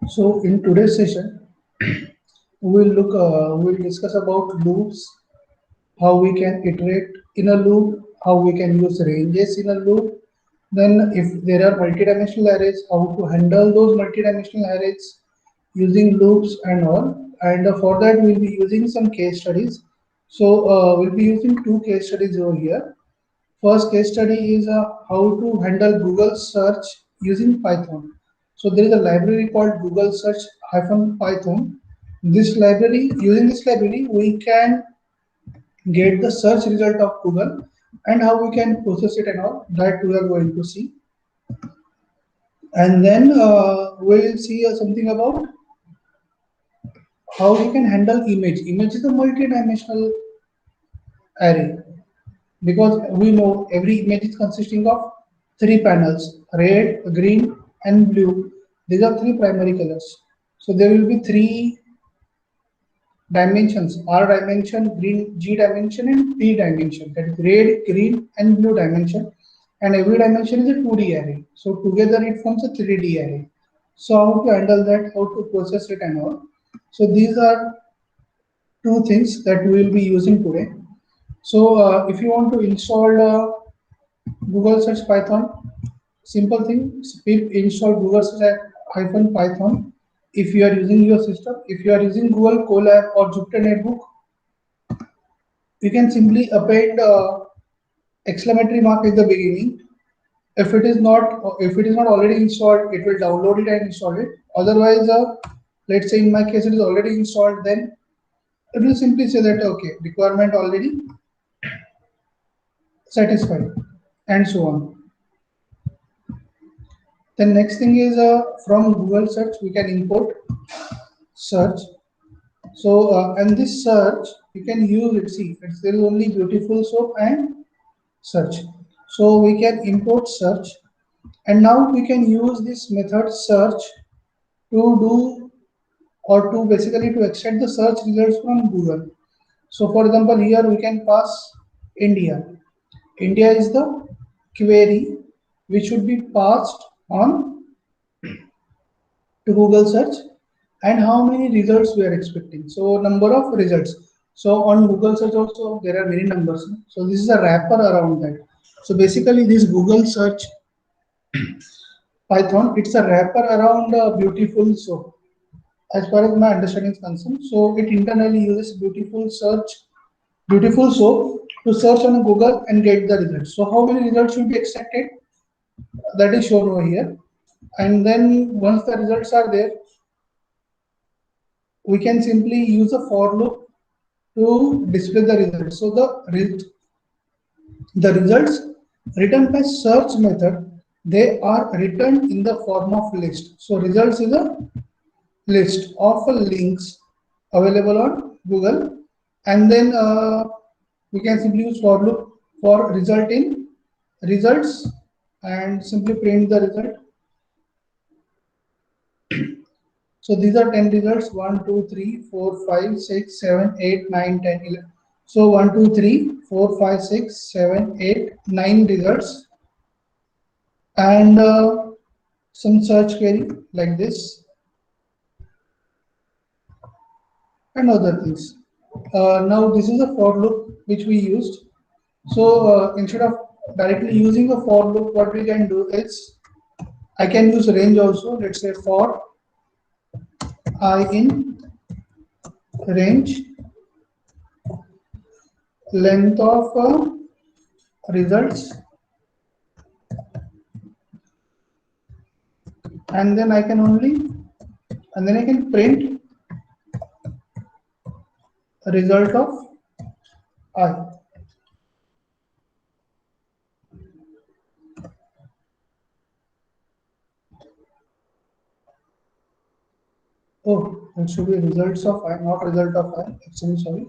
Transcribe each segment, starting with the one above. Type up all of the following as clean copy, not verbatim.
So in today's session, we'll discuss about loops, how we can iterate in a loop, how we can use ranges in a loop. Then if there are multidimensional arrays, how to handle those multidimensional arrays using loops and all. And for that we'll be using some case studies. So we'll be using two case studies over here. First case study is how to handle Google search using Python. So there is a library called Google Search Python. This library, using this library, we can get the search result of Google and how we can process it and all that we are going to see. And then we'll see something about how we can handle image. Image is a multi-dimensional array because we know every image is consisting of three panels: red, green, and blue. These are three primary colors. So there will be three dimensions: R dimension, green, G dimension, and P dimension. That is red, green, and blue dimension. And every dimension is a 2D array. So together it forms a 3D array. So how to handle that, how to process it and all. So these are two things that we will be using today. So if you want to install Google Search Python, simple thing, pip install Google Search hyphen Python. If you are using your system, if you are using Google Colab or Jupyter Notebook, you can simply append exclamatory mark at the beginning. If it is not already installed, it will download it and install it. Otherwise, let's say in my case it is already installed, then it will simply say that okay, requirement already satisfied, and so on. Then next thing is from Google search we can import search. So and this search you can use it. See, there is only beautiful soap and search. So we can import search, and now we can use this method search to do or to basically to extract the search results from Google. So for example, here we can pass India. India is the query which should be passed on to Google search, and how many results we are expecting. So number of results. So on Google search also there are many numbers. So this is a wrapper around that. So basically this Google search Python, it's a wrapper around beautiful soap as far as my understanding is concerned. So it internally uses beautiful soap to search on Google and get the results. So how many results will be extracted? That is shown over here. And then once the results are there, we can simply use a for loop to display the results. So the results written by search method, they are written in the form of list. So results is a list of links available on Google, and then we can simply use for loop for result in results and simply print the result. So these are 10 results: 1, 2, 3, 4, 5, 6, 7, 8, 9, 10, 11. So 1, 2, 3, 4, 5, 6, 7, 8, 9 results, and some search query like this and other things. Now this is a for loop which we used. So instead of directly using a for loop, what we can do is I can use range also. Let's say for I in range length of results, and then I can print a result of I. Oh, it should be results of I, not result of I. Actually, sorry.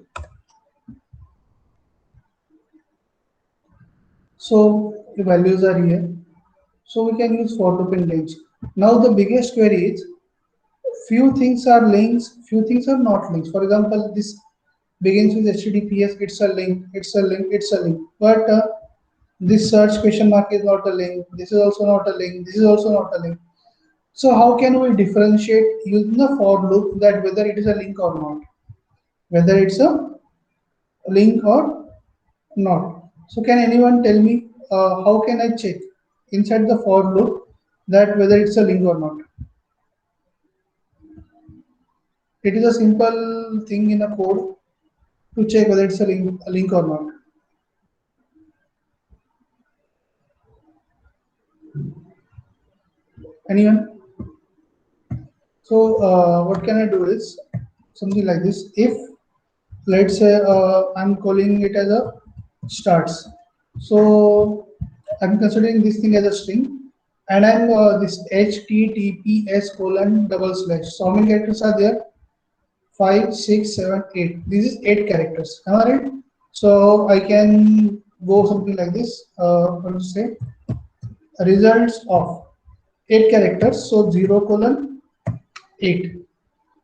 So the values are here. So we can use for loop in range. Now the biggest query is few things are links, few things are not links. For example, this begins with HTTPS. It's a link. It's a link. It's a link. But this search question mark is not a link. This is also not a link. This is also not a link. So how can we differentiate using the for loop that whether it is a link or not? Whether it's a link or not. So can anyone tell me how can I check inside the for loop that whether it's a link or not? It is a simple thing in a code to check whether it's a link or not. Anyone? So what can I do is something like this. If let's say I'm calling it as a starts. So I'm considering this thing as a string and I'm this HTTPS colon double slash. So how many characters are there? 5, 6, 7, 8. This is 8 characters. Am I right? So I can go something like this. What to say? Results of 8 characters. So 0 colon 8.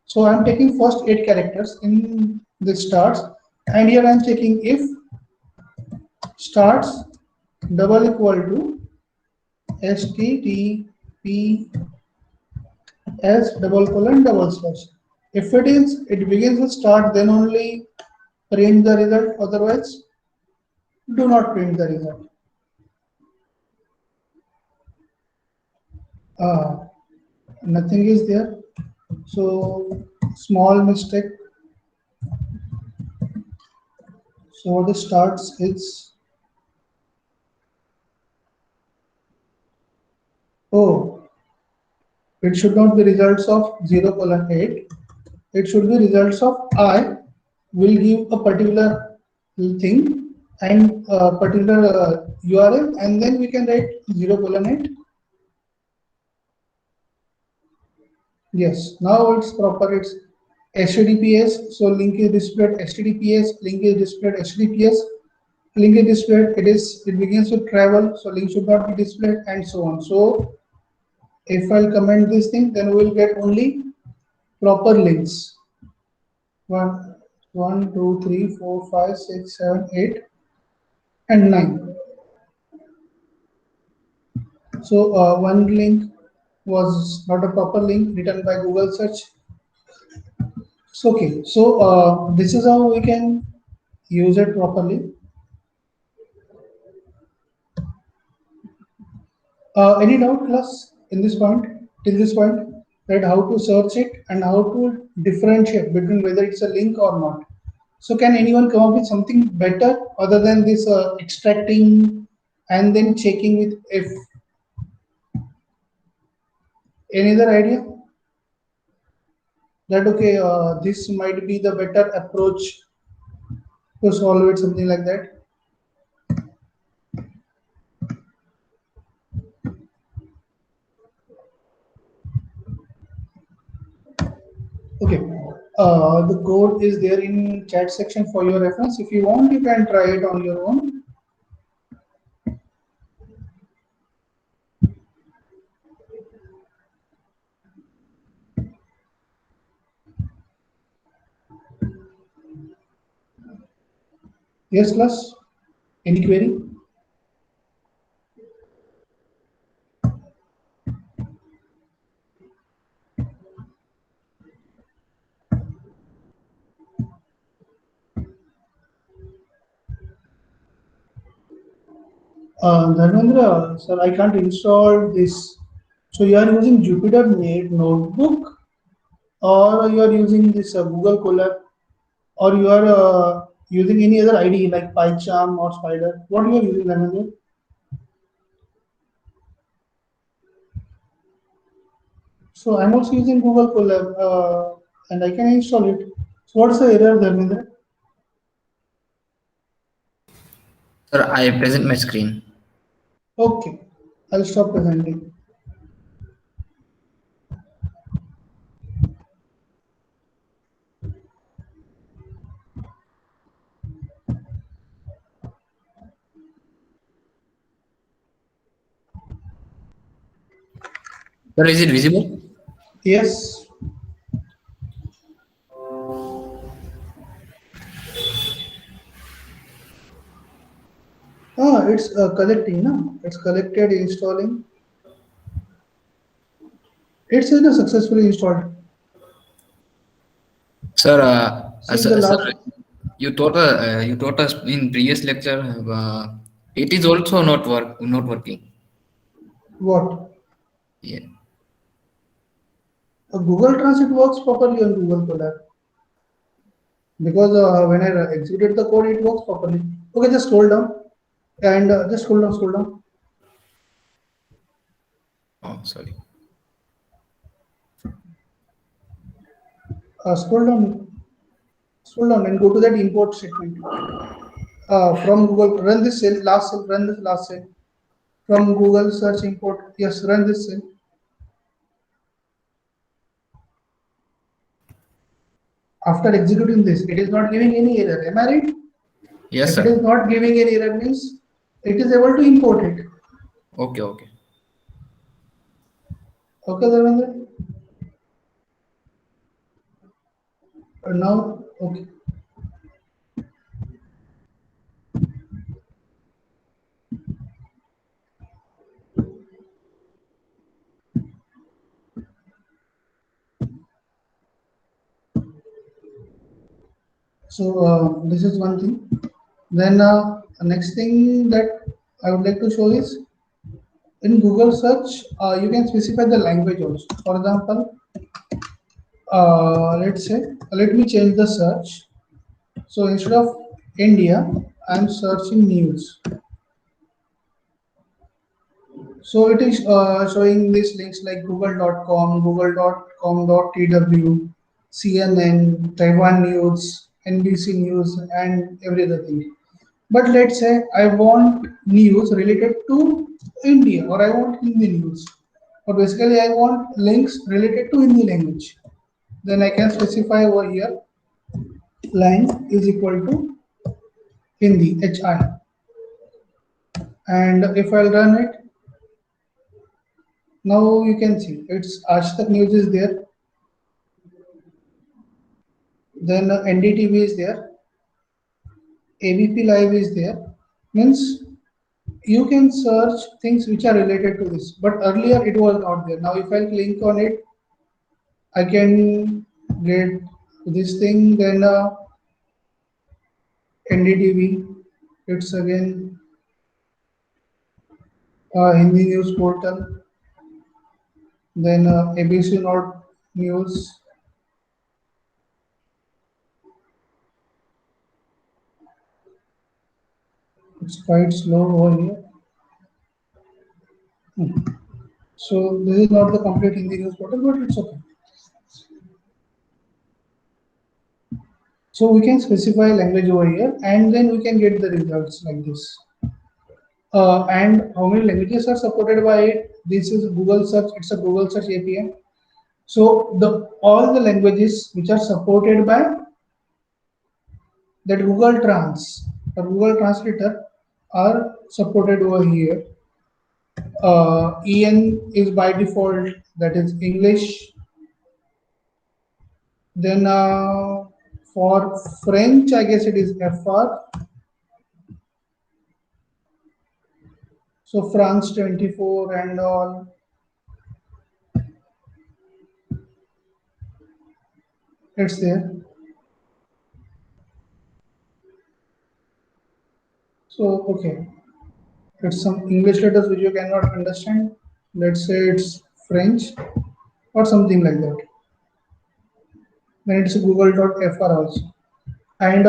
So I'm taking first 8 characters in the starts, and here I'm checking if starts double equal to https double colon double slash. If it is, it begins with start, then only print the result. Otherwise, do not print the result. Uh, Nothing is there. So small mistake. So what starts is, oh, it should not be results of 0 colon 8. It should be results of I will give a particular thing and a particular URL, and then we can write 0 colon 8. Yes, now it's proper. It's HTTPS. So link is displayed HTTPS. Link is displayed HTTPS. Link is displayed. It begins with travel. So link should not be displayed, and so on. So if I'll comment this thing, then we'll get only proper links. One, 1, 2, 3, 4, 5, 6, 7, 8, and 9. So one link was not a proper link written by Google search. So, okay, so this is how we can use it properly. Any doubt, class, in this point, till this point, right? How to search it and how to differentiate between whether it's a link or not. So, can anyone come up with something better other than this extracting and then checking with if any other idea? That okay, this might be the better approach to solve it, something like that. Okay, the code is there in chat section for your reference. If you want, you can try it on your own. Yes, class. Any query? Dharmendra, sir, I can't install this. So you are using Jupyter Notebook, or you are using this Google Colab, or you are using any other IDE like PyCharm or Spider. What you are using, Dharmendra? So I'm also using Google Colab, and I can install it. So what's the error, Dharmendra? Sir, I present my screen. Okay, I'll stop presenting. Sir, is it visible? Yes. Ah, it's collecting, no? It's collected, installing. It's in a successfully installed. Sir, See the sir, last you taught us in previous lecture. It is also not working. what? Yeah. Google Translate works properly on Google Colab because when I executed the code, it works properly. Okay, just scroll down and just scroll down, Oh, sorry. scroll down, scroll down, and go to that import statement. From Google, run this cell, last cell, run this last cell. From Google search import, yes, run this cell. After executing this, it is not giving any error. Am I right? Yes, If it is sir. not giving any error, means it is able to import it. Okay, okay. Okay, Dharmendra? Now, okay. So this is one thing. Then next thing that I would like to show is in Google search, you can specify the language also. For example, let's say, let me change the search. So instead of India, I'm searching news. So it is showing these links like google.com, google.com.tw, CNN, Taiwan News, NBC News, and every other thing. But let's say I want news related to India or I want Hindi news. Or basically I want links related to Hindi language. Then I can specify over here line is equal to Hindi, HI. And if I'll run it, now you can see it's Aaj Tak News is there, then NDTV is there, ABP Live is there. Means you can search things which are related to this, but earlier it was not there. Now if I click on it, I can get this thing, then NDTV, it's again Hindi news portal, then ABC Not News, it's quite slow over here. So this is not the complete Hindi news portal, but it's okay. So we can specify language over here and then we can get the results like this. And how many languages are supported by it? This is Google search, it's a Google search API. So the all the languages which are supported by that Google Trans or Google Translator are supported over here. EN is by default, that is English. Then for French, I guess it is FR. So France 24 and all. It's there. So okay, it's some English letters which you cannot understand. Let's say it's French or something like that. Then it's google.fr also. And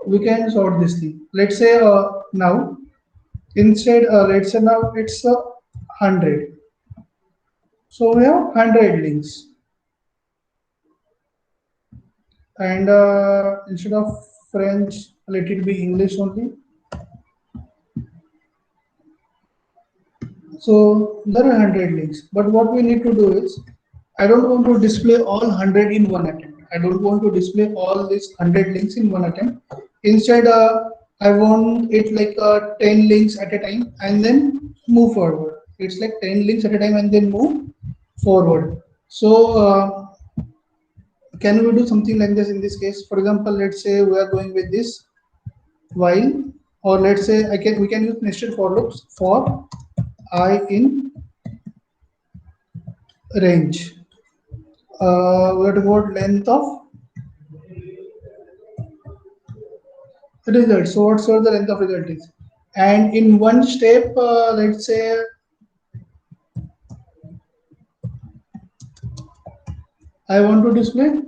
we can sort this thing. Let's say now, instead, let's say now it's 100. So we have 100 links. And instead of French, let it be English only. So there are 100 links, but what we need to do is, I don't want to display all 100 in one attempt. I don't want to display all these 100 links in one attempt. Instead, I want it like 10 links at a time and then move forward. It's like 10 links at a time and then move forward. So can we do something like this in this case? For example, let's say we are going with this while, or let's say we can use nested for loops for I in range. We have to go length of result. So what's the length of result is? And in one step, let's say I want to display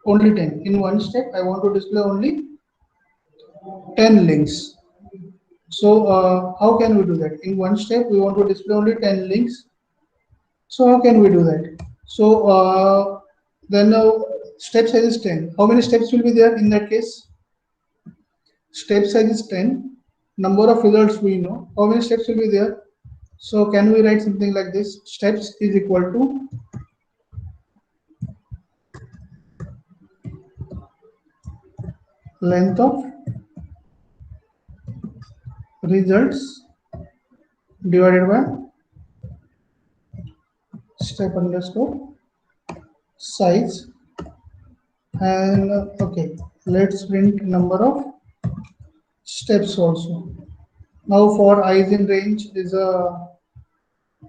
only 10. In one step, I want to display only 10 links. So how can we do that? In one step, we want to display only 10 links. So how can we do that? So then step size is 10. How many steps will be there in that case? Step size is 10. Number of results we know. How many steps will be there? So can we write something like this? Steps is equal to length of results divided by step underscore size. And okay, let's print number of steps also. Now for eyes in range is a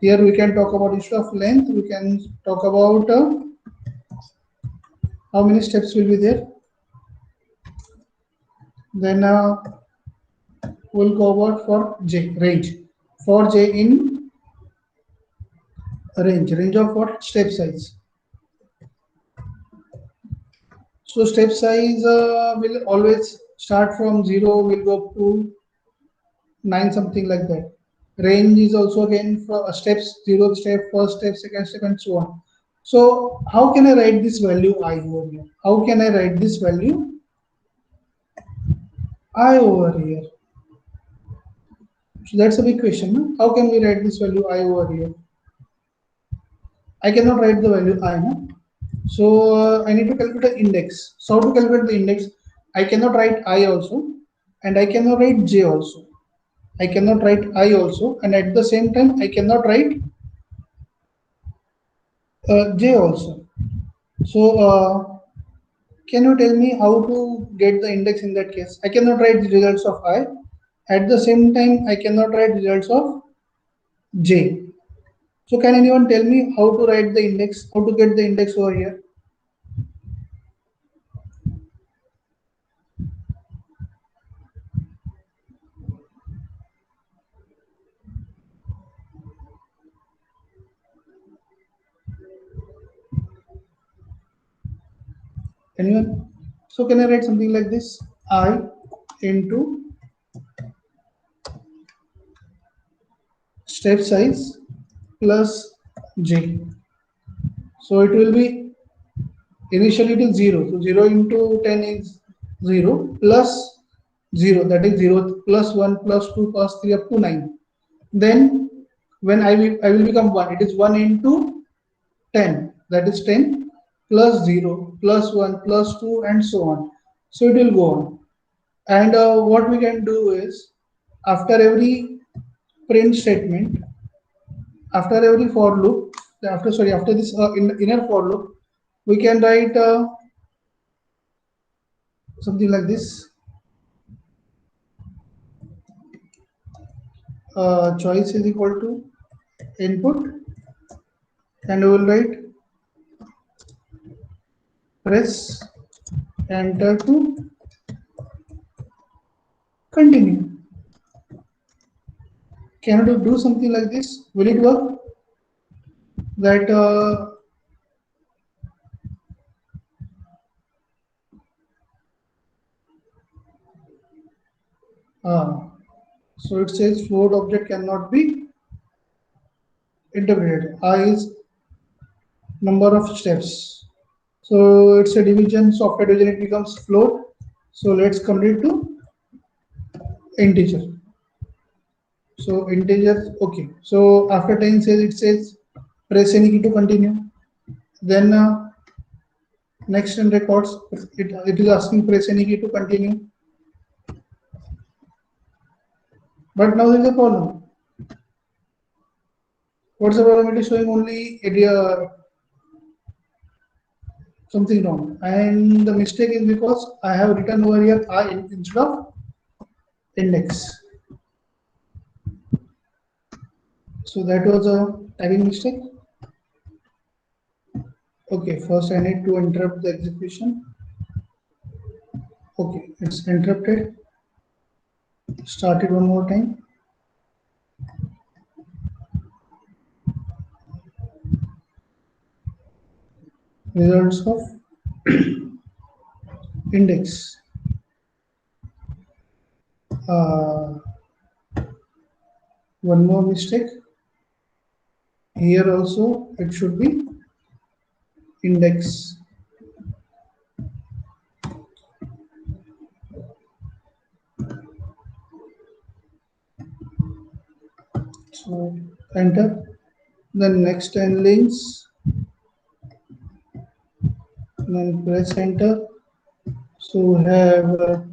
here we can talk about instead of length we can talk about how many steps will be there. Then we'll go about for j range. For j in range of what step size. So step size will always start from 0 will go up to 9 something like that. Range is also again for steps 0 step, first step, second step and so on. So how can I write this value I over here? How can I write this value I over here? So that's a big question. No? How can we write this value I over here? I cannot write the value I. No? So I need to calculate the index. So how to calculate the index? I cannot write I also and I cannot write j also. I cannot write I also and at the same time I cannot write j also. So can you tell me how to get the index in that case? I cannot write the results of I. At the same time, I cannot write results of j. So can anyone tell me how to write the index, how to get the index over here? Anyone? So can I write something like this? I into step size plus j. So it will be initially it is 0. So 0 into 10 is 0 plus 0, that is 0 plus 1 plus 2 plus 3 up to 9. Then when I will become 1, it is 1 into 10, that is 10 plus 0 plus 1 plus 2 and so on. So it will go on. And what we can do is after every print statement, after every for loop, after this inner for loop, we can write something like this. Choice is equal to input and we will write press enter to continue. Can you do something like this? Will it work? That so it says float object cannot be integrated. I is number of steps. So it's a division. So after division it becomes float. So let's convert it to integer. So integer. Okay. So after 10 says it says press any key to continue. Then next in records it is asking press any key to continue. But now there is a problem. What's the problem? It is showing only area something wrong. And the mistake is because I have written over here I instead of index. So that was a typing mistake. Okay, first I need to interrupt the execution. Okay, it's interrupted. Start it one more time. Results of index. One more mistake. Here also it should be index. So enter. Then next 10 links. Then press enter. So we have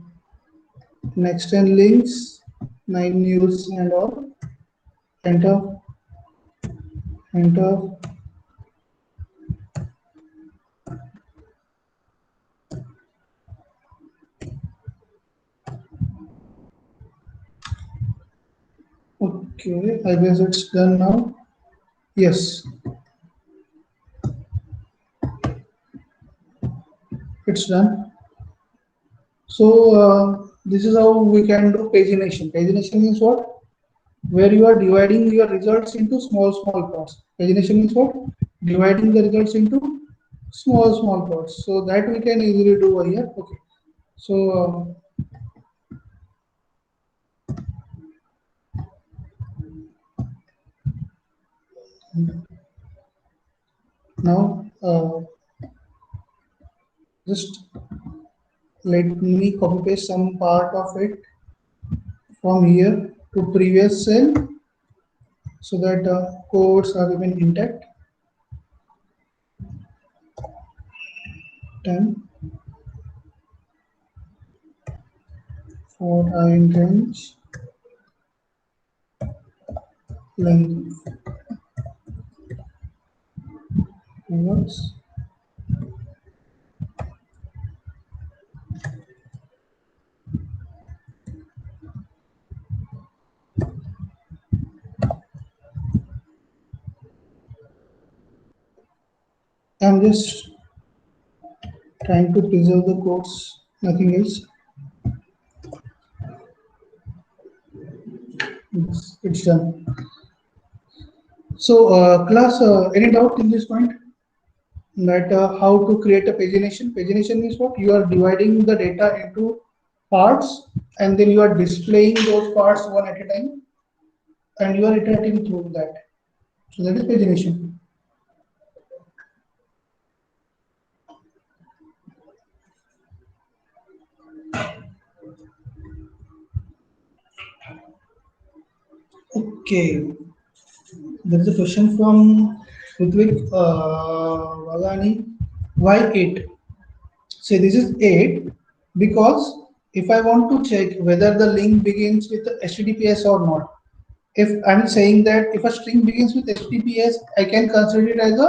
next 10 links, 9 news and all. Enter. Enter. Okay, I guess it's done now. Yes, it's done. So this is how we can do pagination. Pagination means what? Where you are dividing your results into small parts. Pagination means what? Dividing the results into small parts. So that we can easily do over here. Okay. So now just let me copy paste some part of it from here to previous cell so that codes are even intact. 10 for in range length words. I'm just trying to preserve the codes, nothing else. It's done. So, class, any doubt in this point? That how to create a pagination? Pagination means what? You are dividing the data into parts and then you are displaying those parts one at a time and you are iterating through that. So, that is pagination. Okay. There is a question from Ritwik Vagani. Why 8? Say this is 8 because if I want to check whether the link begins with HTTPS or not, if I'm saying that if a string begins with HTTPS, I can consider it as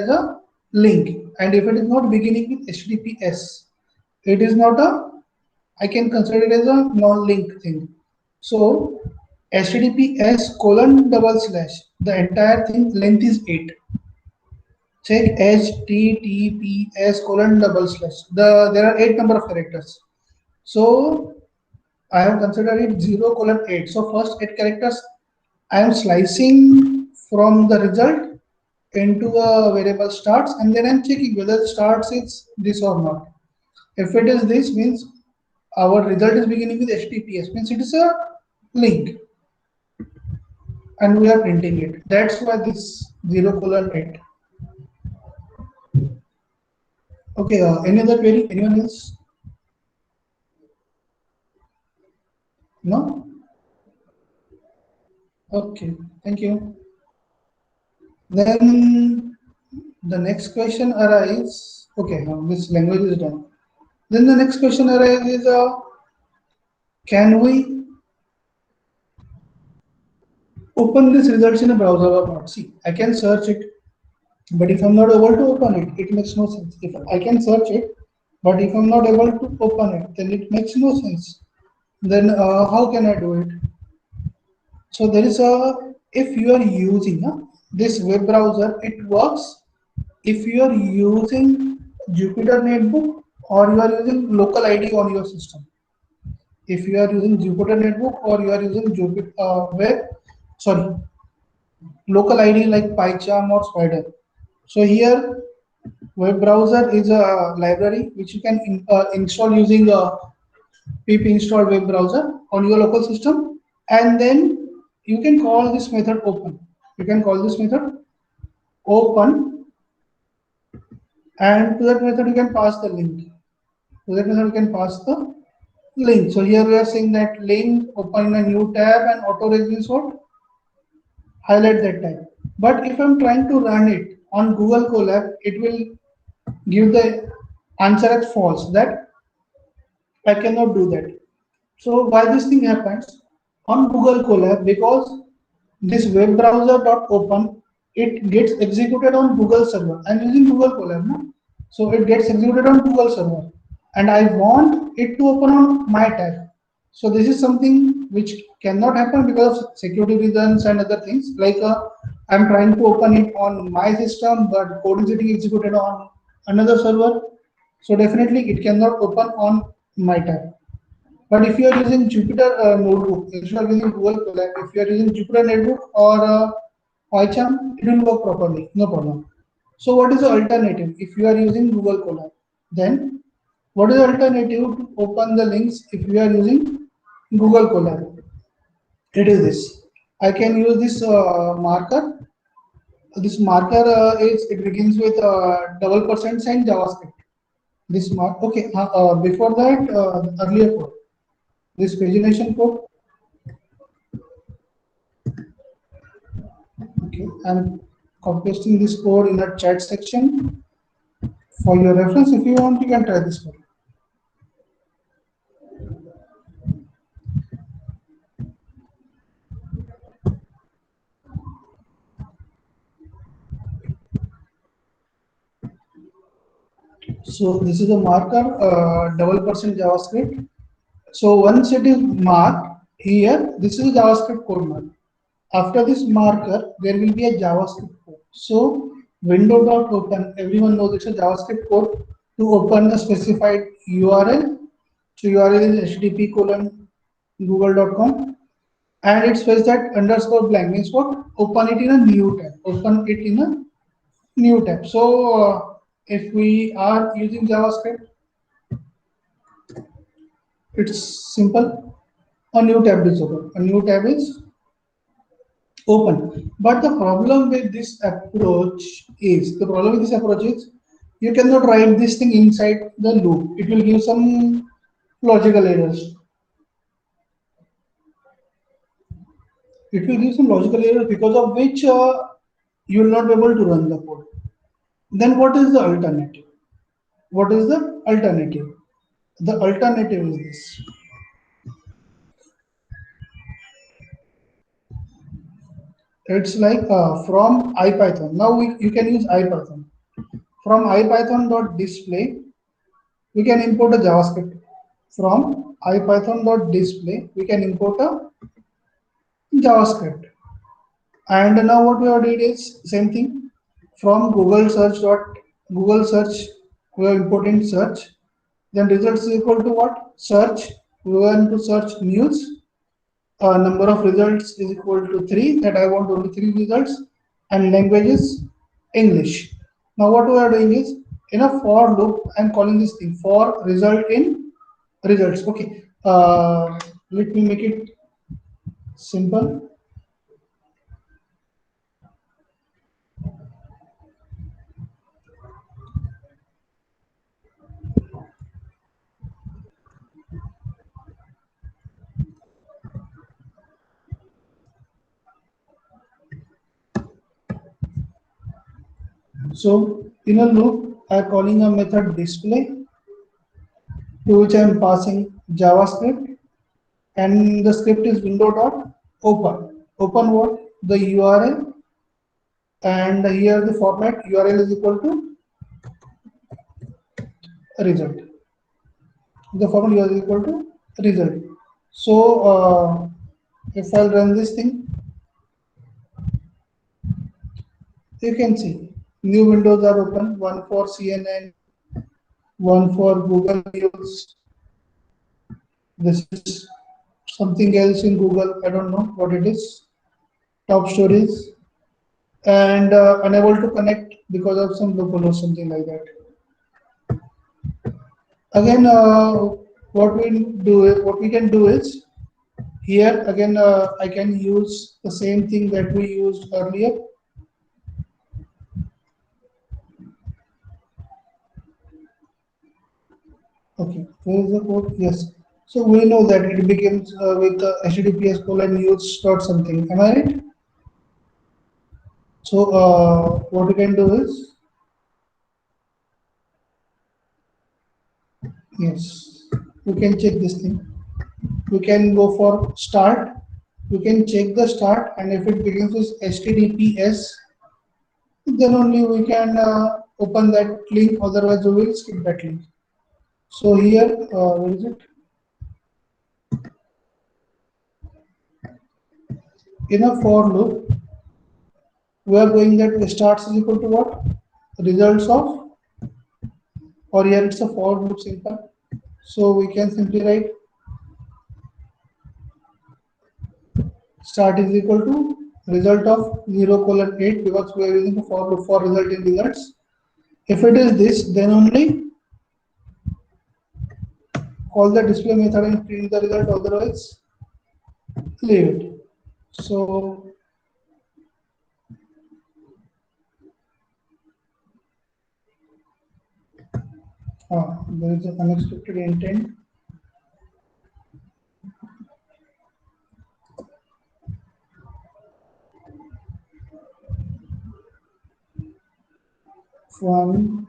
a link, and if it is not beginning with HTTPS, it is not a I can consider it as a non-link thing. So HTTPS colon double slash the entire thing length is 8. Check HTTPS colon double slash. There are 8 number of characters. So I have considered it 0 colon 8. So first 8 characters I am slicing from the result into a variable starts and then I'm checking whether starts is this or not. If it is this means our result is beginning with HTTPS means it is a link and we are printing it. That's why this 0 colon 8. Okay, any other query? Anyone else? No? Okay, thank you. Then the next question arises. Okay, now this language is done. Then the next question arises: can we open this results in a browser or not? See, I can search it, but if I'm not able to open it, it makes no sense. If I can search it, but if I'm not able to open it, then it makes no sense. Then how can I do it? So there is a if you are using this web browser, it works if you are using Jupyter Notebook or you are using local ID on your system. If you are using Jupyter Notebook or you are using Jupyter local ID like PyCharm or Spider. So here web browser is a library which you can install using a pip install web browser on your local system, and then you can call this method open. You can call this method open, and to that method you can pass the link. To that method you can pass the link. So here we are saying that link open in a new tab and auto resume what highlight that tab. But if I'm trying to run it on Google Colab, it will give the answer as false, that I cannot do that. So why this thing happens on Google Colab? Because this web browser dot open, it gets executed on Google server. I'm using Google Colab, no? So it gets executed on Google server, and I want it to open on my tab. So this is something which cannot happen because of security reasons and other things. Like I'm trying to open it on my system, but code is getting executed on another server. So definitely it cannot open on my tab. But if you are using Jupyter Notebook instead of using Google Colab, if you are using Jupyter Notebook or PyCharm, it will work properly, no problem. So what is the alternative? If you are using Google Colab, then what is the alternative to open the links if you are using Google Colab? It is this. I can use this marker. This marker is it begins with double percent sign JavaScript. This mark. Okay. Before that, earlier code. This pagination code. Okay, I'm pasting this code in a chat section for your reference. If you want, you can try this code. So this is a marker, double percent JavaScript. So once it is marked here, this is a JavaScript code mark. After this marker, there will be a JavaScript code. So window.open, everyone knows it's a JavaScript code to open the specified URL. So URL is http colon google.com, and it says that underscore blank means what? Open it in a new tab. Open it in a new tab. So if we are using JavaScript, it's simple. A new tab is open. A new tab is open. But the problem with this approach is you cannot write this thing inside the loop. It will give some logical errors. It will give some logical errors because of which you will not be able to run the code. Then what is the alternative? What is the alternative? The alternative is this. It's like from IPython. Now you can use IPython. From IPython.display, we can import a JavaScript. From IPython.display, we can import a JavaScript. And now what we have did is same thing. From Google search, we are importing search. Then results is equal to what? Search. We want to search news. Number of results is equal to 3, that I want only 3 results, and language is English. Now what we are doing is in a for loop I'm calling this thing for result in results. Okay, let me make it simple. So in a loop I'm calling a method display, to which I'm passing JavaScript, and the script is window.open. Open what? The URL, and here the format URL is equal to result. The format URL is equal to result. So if I'll run this thing, You can see new windows are open, one for CNN, one for Google News. This is something else in Google, I don't know what it is. Top stories, and unable to connect because of some loophole or something like that. Again, what we can do is here again I can use the same thing that we used earlier. Okay, where is the code? Yes. So we know that it begins with HTTPS colon use dot something. Am I right? So what we can do is, yes, we can check this thing. We can go for start. We can check the start, and if it begins with HTTPS, then only we can open that link. Otherwise, we will skip that link. So here, where is it? In a for loop, we are going that starts is equal to what? Results of, or here it's a for loop simple. So we can simply write start is equal to result of 0 colon 8 because we are using the for loop for result in results. If it is this, then only call the display method and print the result, otherwise leave it. So there is an unexpected intent. One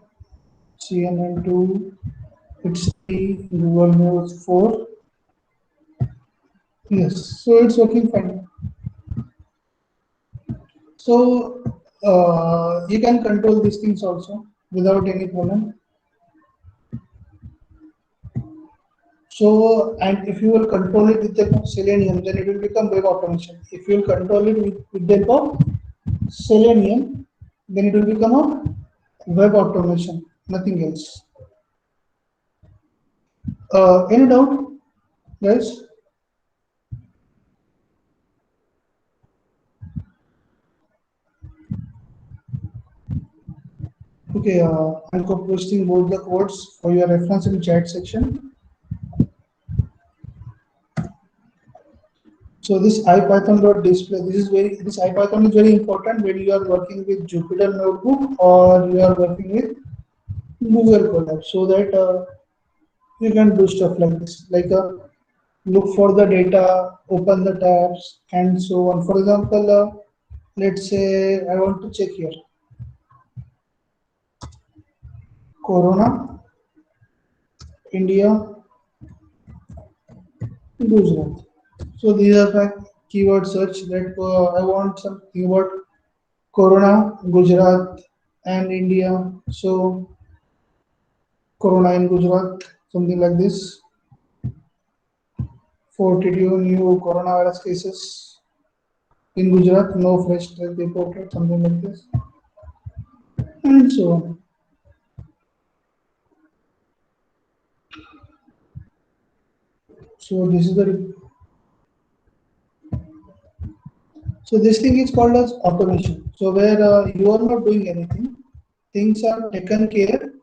CNN 2, it's 3, Google News 4. Yes, so it's working fine. So you can control these things also without any problem. So, and if you will control it with the Selenium, then it will become web automation. If you will control it with the help of Selenium, then it will become a web automation, nothing else. Any doubt, guys? Okay, I'm posting both the codes for your reference in chat section. So this IPython.display, this IPython is very important when you are working with Jupyter Notebook or you are working with Google Colab, so that you can do stuff like this, like look for the data, open the tabs, and so on. For example, let's say I want to check here Corona, India, Gujarat. So these are the keyword search that I want something about Corona, Gujarat, and India. So Corona in Gujarat, something like this. 42 new coronavirus cases in Gujarat, no fresh death reported, something like this, and so on. So this is the so this thing is called as automation. So where you are not doing anything, things are taken care.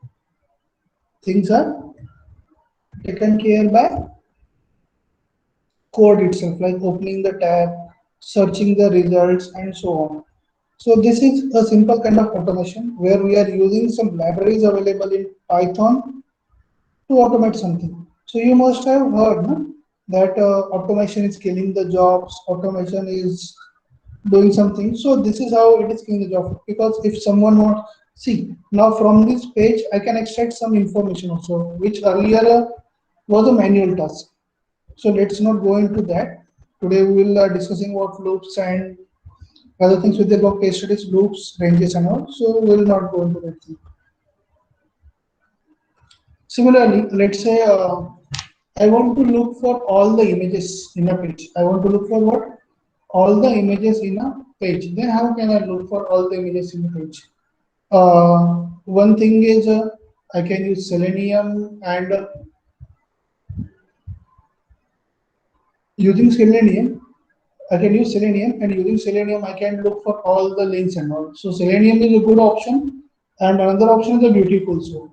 Things are taken care by code itself, like opening the tab, searching the results, and so on. So this is a simple kind of automation where we are using some libraries available in Python to automate something. So you must have heard no? That automation is killing the jobs, automation is doing something. So this is how it is killing the job. Because if someone wants, see, now from this page, I can extract some information also, which earlier was a manual task. So let's not go into that. Today we will discussing about loops and other things with the book case studies, loops, ranges and all. So we will not go into that thing. Similarly, let's say I want to look for all the images in a page. I want to look for what? All the images in a page, then how can I look for all the images in the page? One thing is I can use Selenium and using Selenium, I can use Selenium, and using Selenium I can look for all the links and all. So Selenium is a good option, and another option is the Beautiful Soap.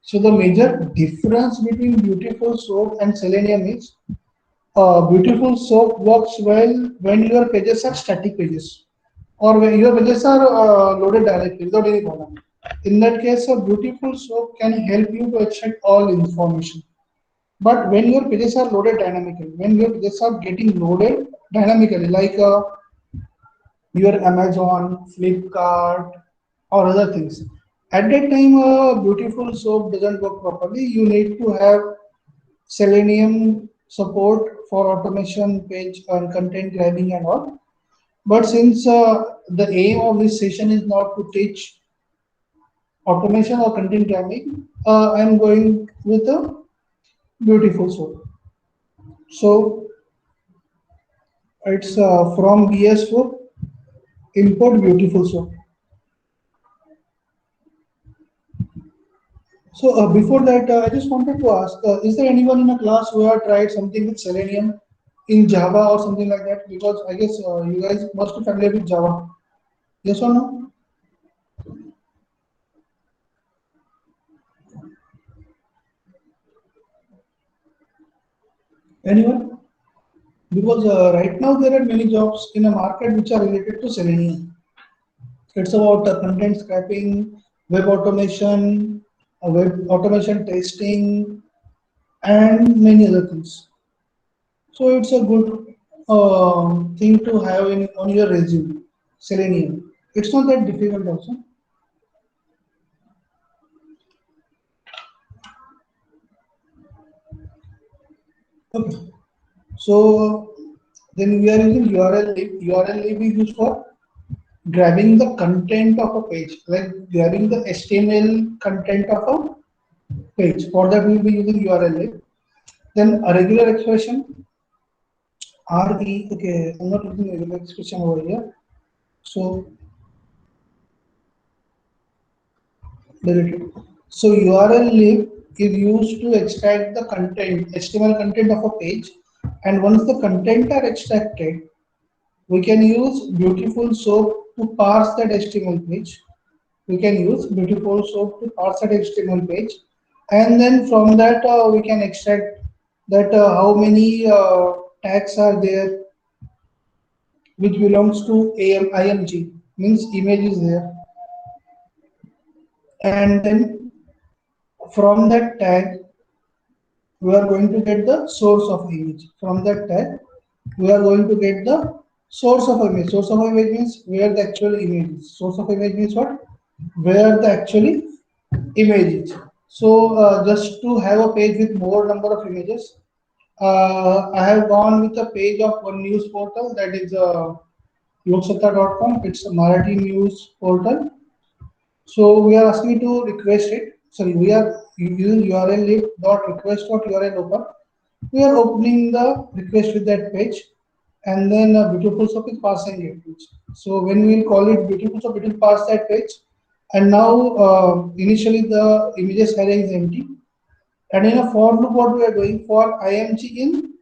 So the major difference between Beautiful Soap and Selenium is Beautiful Soap works well when your pages are static pages, or when your pages are loaded directly without any problem. In that case, a Beautiful Soap can help you to extract all information. But when your pages are loaded dynamically, when your pages are getting loaded dynamically, like your Amazon, Flipkart, or other things, at that time, Beautiful Soap doesn't work properly. You need to have Selenium support for automation, page and content grabbing and all. But since the aim of this session is not to teach automation or content grabbing, I'm going with a Beautiful Soap. So it's from BS4, import Beautiful Soap. So before that, I just wanted to ask, is there anyone in a class who have tried something with Selenium in Java or something like that? Because I guess you guys must be familiar with Java. Yes or no? Anyone? Because right now there are many jobs in the market which are related to Selenium. It's about content scraping, web automation testing, and many other things. So it's a good thing to have in on your resume. Selenium. It's not that difficult also. Okay. So then we are using URL lib. URL lib is used for grabbing the content of a page, like grabbing the HTML content of a page. For that we will be using URL lib. Then a regular expression, RE. Okay, I'm not using regular expression over here. So delete it. So URL lib is used to extract the content, HTML content of a page. And once the content are extracted, we can use Beautiful Soap to parse that HTML page. We can use Beautiful Soap to parse that HTML page, and then from that we can extract that how many tags are there which belongs to IMG, means image is there, and then from that tag we are going to get the source of image. From that tag we are going to get the source of image. Source of image means where the actual image is. Source of image means what? Where the actually image is. So just to have a page with more number of images, I have gone with a page of one news portal, that is loksatta.com. It's a Marathi news portal. So we are asking to request it. Sorry, we are using URL lib dot request dot URL open. We are opening the request with that page, and then Beautiful Soap is passing it. So when we will call it Beautiful Soap, it will pass that page. And now initially the images array is empty. And in a for loop, what we are doing for IMG in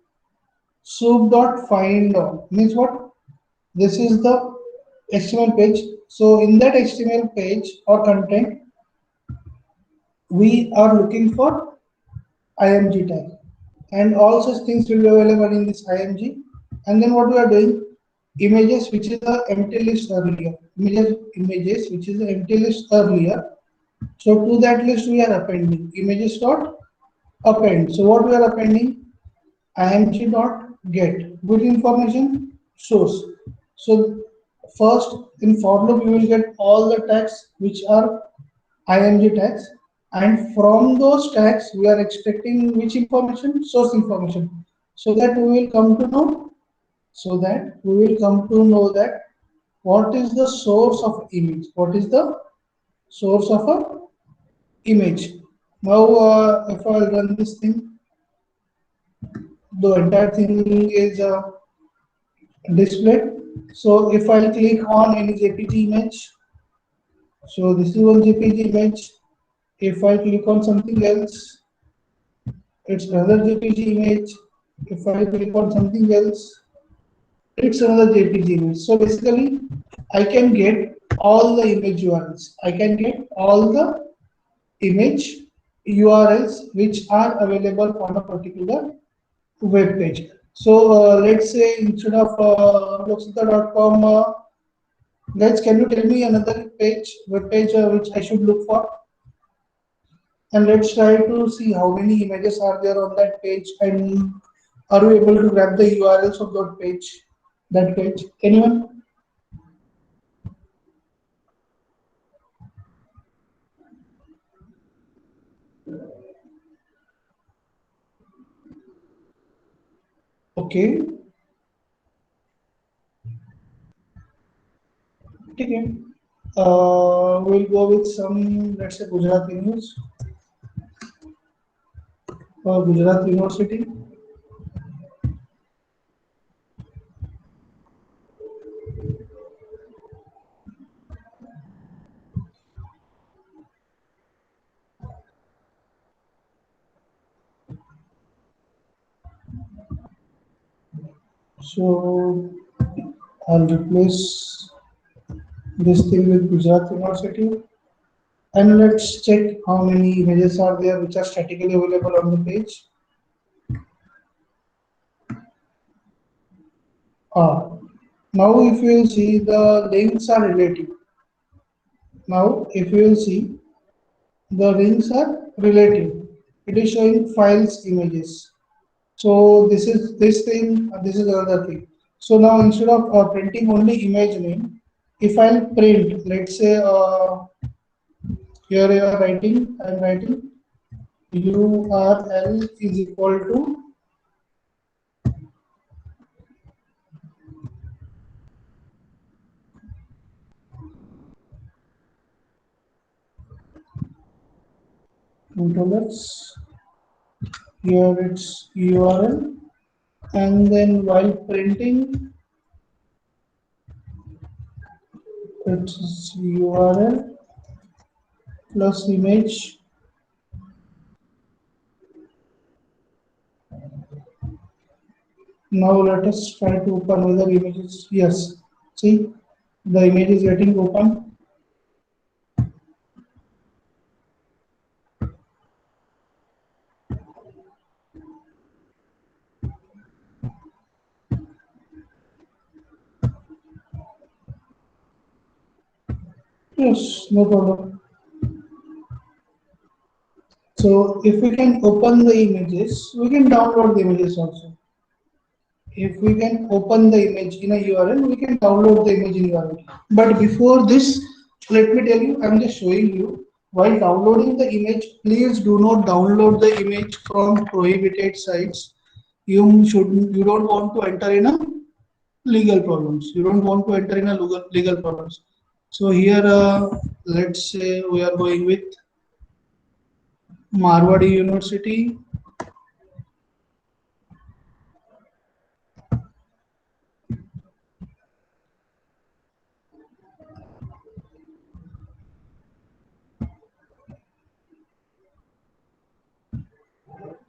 soup.find all means what? This is the HTML page. So in that HTML page or content, we are looking for IMG tag, and all such things will be available in this IMG. And then what we are doing, images which is the empty list earlier, images which is the empty list earlier. So to that list we are appending images dot append. So what we are appending, img dot get good information source. So first in for loop you will get all the tags which are img tags, and from those tags we are expecting which information, source information, so that we will come to know, that what is the source of image, what is the source of a image. Now if I run this thing, the entire thing is displayed. So if I click on any JPG image, so this is one JPG image. If I click on something else, it's another JPG image. If I click on something else, it's another JPG image. So basically, I can get all the image URLs. I can get all the image URLs which are available on a particular web page. So let's say instead of loxita.com, guys, can you tell me another page, web page which I should look for? And let's try to see how many images are there on that page, and are we able to grab the URLs of that page? That page, anyone? Okay, okay. We'll go with some, let's say, Gujarati News or Gujarat University. So I'll replace this thing with Gujarat University, and let's check how many images are there which are statically available on the page. Ah, now if you will see, the links are relative. Now if you will see, the links are relative. It is showing files images. So this is this thing, this is another thing. So now instead of printing only image name, if I'll print, let's say here you are writing, I'm writing URL is equal to $2. Here it's URL, and then while printing, it's URL plus image. Now let us try to open whether images. Yes, see, the image is getting open. Yes, no problem. So if we can open the images, we can download the images also. If we can open the image in a URL, we can download the image in URL. But before this, let me tell you, I'm just showing you, while downloading the image, please do not download the image from prohibited sites. You don't want to enter in a legal problems. You don't want to enter in a legal problems. So here, let's say we are going with Marwadi University.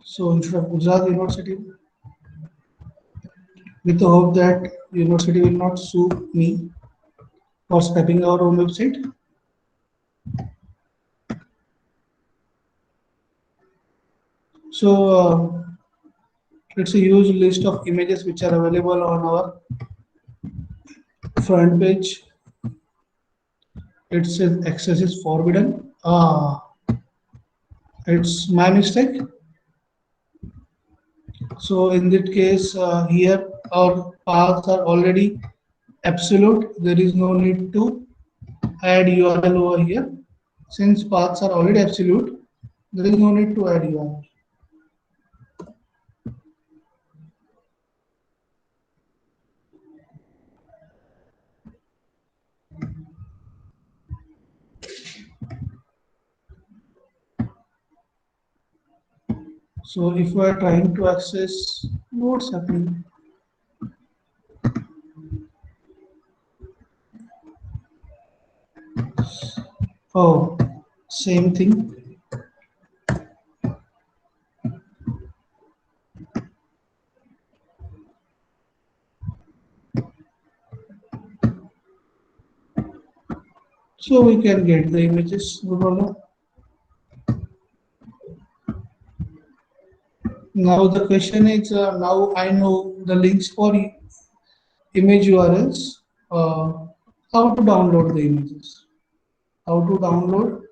So instead of Gujarat University, with the hope that university will not sue me for stepping our own website. So it's a huge list of images which are available on our front page. It says access is forbidden. It's my mistake. So in that case, here our paths are already absolute. There is no need to add URL over here. Since paths are already absolute, there is no need to add URL. So if we are trying to access, what's happening? Oh, same thing. So we can get the images, no problem. Now the question is, now I know the links for image URLs. How to download the images? How to download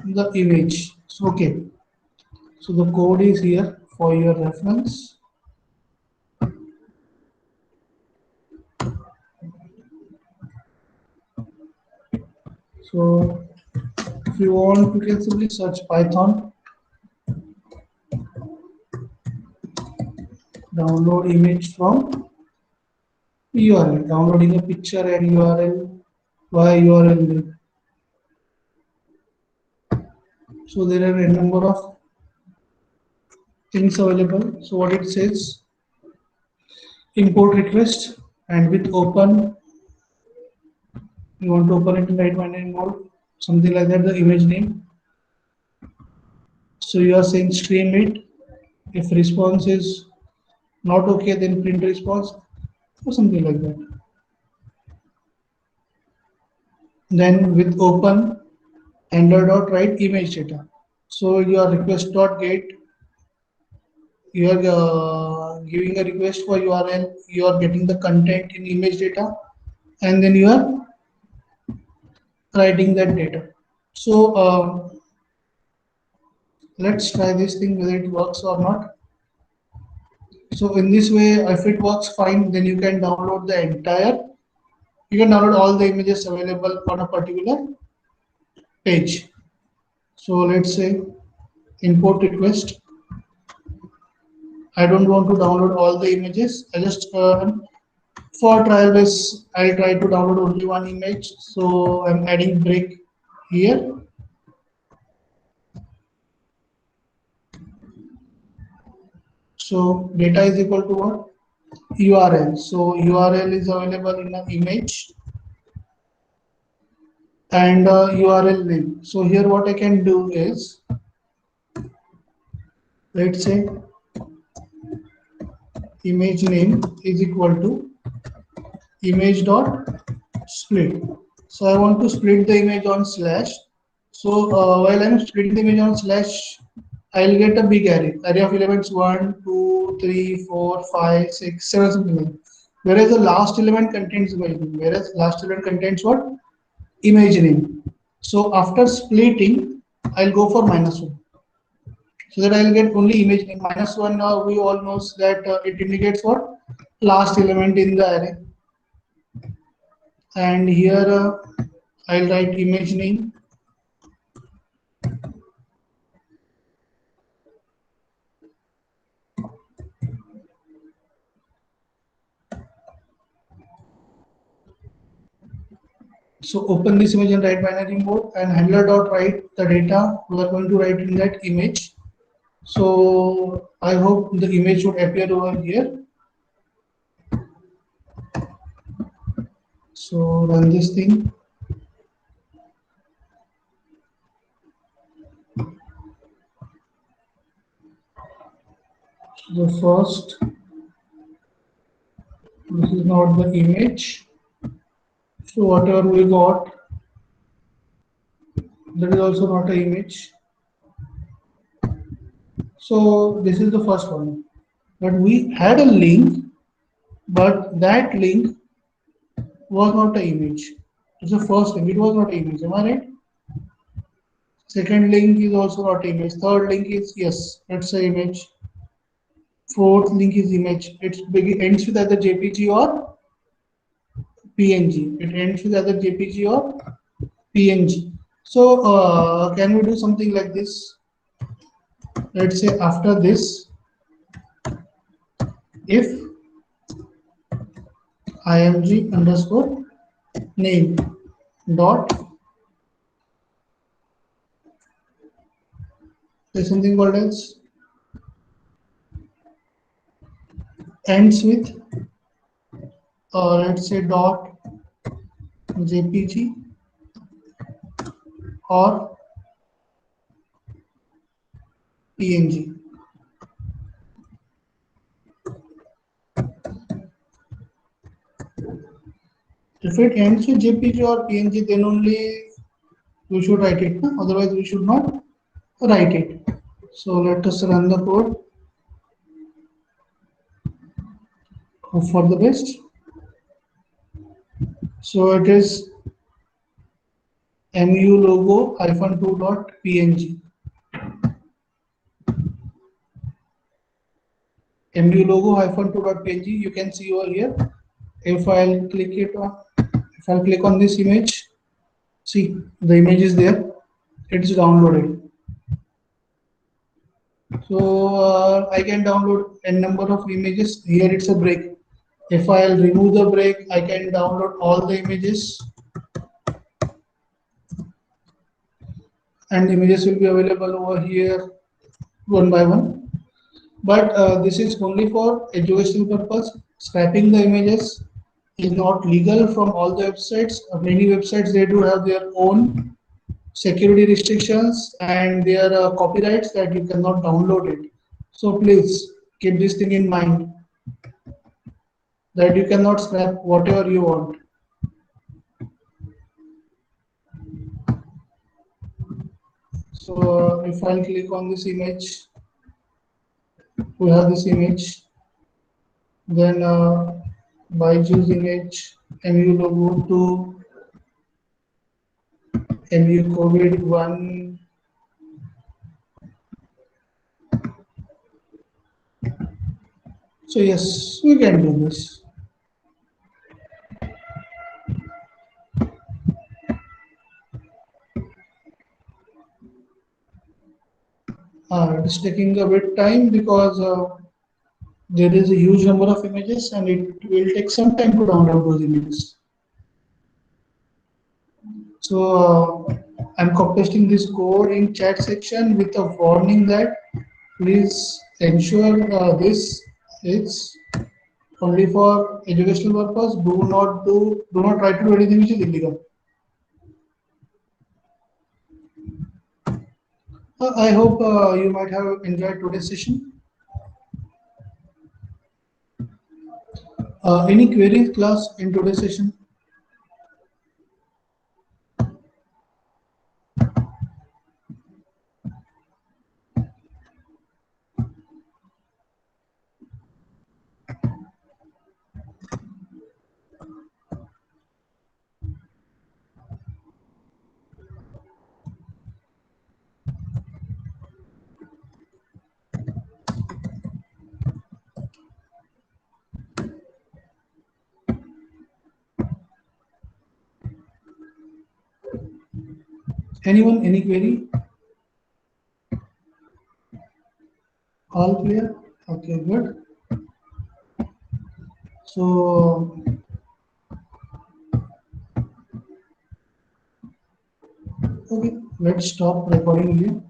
the image? So, okay. So the code is here for your reference. So if you want, you can simply search Python, download image from URL, downloading a picture and URL via URL link. So there are a number of things available. So what it says, import request, and with open, you want to open it in right binary mode, something like that, the image name. So you are saying stream it. If response is not okay, then print response or something like that. Then with open, handler.write image data. So your request.get, you are giving a request for URL, you are getting the content in image data, and then you are writing that data. So let's try this thing whether it works or not. So in this way, if it works fine, then you can download the entire, you can download all the images available on a particular page. So let's say import request. I don't want to download all the images. I just for trial base, I'll try to download only one image. So I'm adding break here. So data is equal to what? URL. So URL is available in an image and URL name. So here what I can do is, let's say image name is equal to image dot split. So I want to split the image on slash. So while I'm splitting the image on slash, I'll get a big array of elements 1, 2, 3, 4, 5, 6, 7, something like that. Whereas the last element contains image name. Whereas last element contains what? Image name. So after splitting, I'll go for -1. So that I'll get only image name. -1, now we all know that it indicates what? Last element in the array. And here I'll write image name. So open this image in right binary mode and handler.write the data we are going to write in that image. So I hope the image should appear over here. So run this thing. The first, this is not the image. So whatever we got, that is also not an image. So this is the first one. But we had a link, but that link was not an image. It's the first link, it was not an image. Am I right? Second link is also not image. Third link is, yes, it's an image. Fourth link is image. It ends with either JPG or PNG. It ends with either JPG or PNG. So can we do something like this? Let's say after this, if img underscore name dot, there's something called as ends with let's say dot jpg or PNG. If it ends with JPG or PNG, then only we should write it. Otherwise, we should not write it. So let us run the code. Hope for the best. So it is mu logo -2.png. mu logo -2.png. You can see over here. If I'll click on this image, see the image is there. It's downloaded. So I can download n number of images. Here it's a break. If I'll remove the break, I can download all the images, and the images will be available over here one by one. But this is only for educational purpose. Scrapping the images is not legal from all the websites. Many websites, they do have their own security restrictions and their copyrights that you cannot download it. So please keep this thing in mind, that you cannot scrap whatever you want. So if I click on this image, we have this image. Then Byju's image, mu logo to mu COVID-1. So yes, we can do this. It's taking a bit time because there is a huge number of images and it will take some time to download those images. So I'm copy-pasting this code in chat section with a warning that please ensure this is only for educational purpose. Do not try to do anything which is illegal. I hope you might have enjoyed today's session. Any queries, class, in today's session? Anyone, any query? All clear? Okay, good. So okay, let's stop recording here.